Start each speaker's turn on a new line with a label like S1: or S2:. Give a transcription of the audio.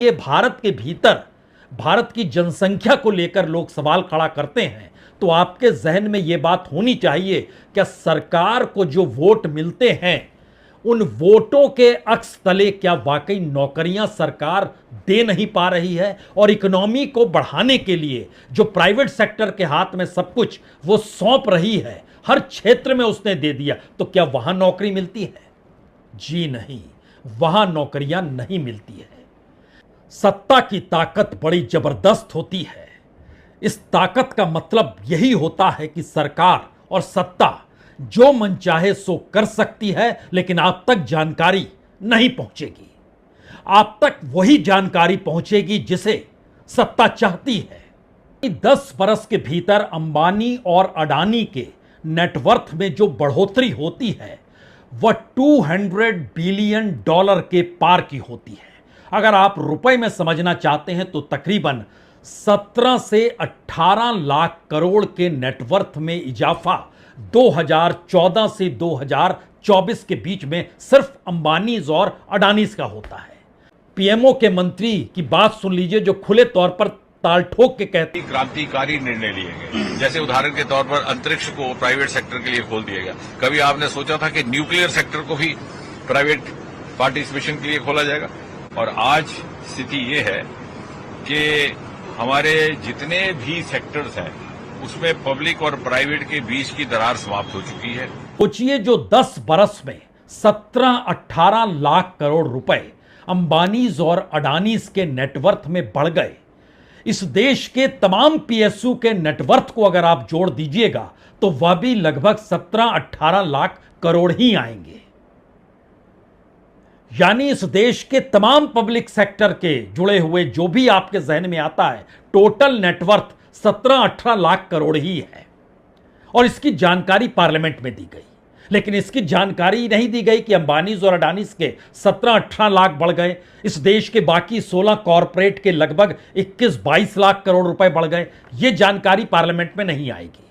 S1: ये भारत के भीतर भारत की जनसंख्या को लेकर लोग सवाल खड़ा करते हैं, तो आपके जहन में यह बात होनी चाहिए क्या सरकार को जो वोट मिलते हैं उन वोटों के अक्स तले क्या वाकई नौकरियां सरकार दे नहीं पा रही है, और इकोनॉमी को बढ़ाने के लिए जो प्राइवेट सेक्टर के हाथ में सब कुछ वो सौंप रही है, हर क्षेत्र में उसने दे दिया, तो क्या वहां नौकरी मिलती है? जी नहीं, वहां नौकरियां नहीं मिलती है। सत्ता की ताकत बड़ी जबरदस्त होती है। इस ताकत का मतलब यही होता है कि सरकार और सत्ता जो मन चाहे सो कर सकती है, लेकिन आप तक जानकारी नहीं पहुंचेगी। आप तक वही जानकारी पहुंचेगी जिसे सत्ता चाहती है। 10 बरस के भीतर अंबानी और अडानी के नेटवर्थ में जो बढ़ोतरी होती है वह $200 बिलियन के पार की होती है। अगर आप रुपए में समझना चाहते हैं तो तकरीबन 17 से 18 लाख करोड़ के नेटवर्थ में इजाफा 2014 से 2024 के बीच में सिर्फ अंबानीज और अडानीज का होता है। पीएमओ के मंत्री की बात सुन लीजिए जो खुले तौर पर ताल ठोक के कहते हैं
S2: क्रांतिकारी निर्णय लिए गए, जैसे उदाहरण के तौर पर अंतरिक्ष को प्राइवेट सेक्टर के लिए खोल दिया गया। कभी आपने सोचा था कि न्यूक्लियर सेक्टर को भी प्राइवेट पार्टिसिपेशन के लिए खोला जाएगा? और आज स्थिति ये है कि हमारे जितने भी सेक्टर्स हैं उसमें पब्लिक और प्राइवेट के बीच की दरार समाप्त हो चुकी है।
S1: सोचिए, जो 10 बरस में 17-18 लाख करोड़ रुपए अंबानीज और अडानीज के नेटवर्थ में बढ़ गए, इस देश के तमाम पीएसयू के नेटवर्थ को अगर आप जोड़ दीजिएगा तो वह भी लगभग 17-18 लाख करोड़ ही आएंगे। यानी इस देश के तमाम पब्लिक सेक्टर के जुड़े हुए जो भी आपके जहन में आता है, टोटल नेटवर्थ 17-18 लाख करोड़ ही है। और इसकी जानकारी पार्लियामेंट में दी गई, लेकिन इसकी जानकारी नहीं दी गई कि अंबानीज और अडानीज के 17-18 लाख बढ़ गए, इस देश के बाकी 16 कॉरपोरेट के लगभग 21-22 लाख करोड़ रुपए बढ़ गए। यह जानकारी पार्लियामेंट में नहीं आएगी।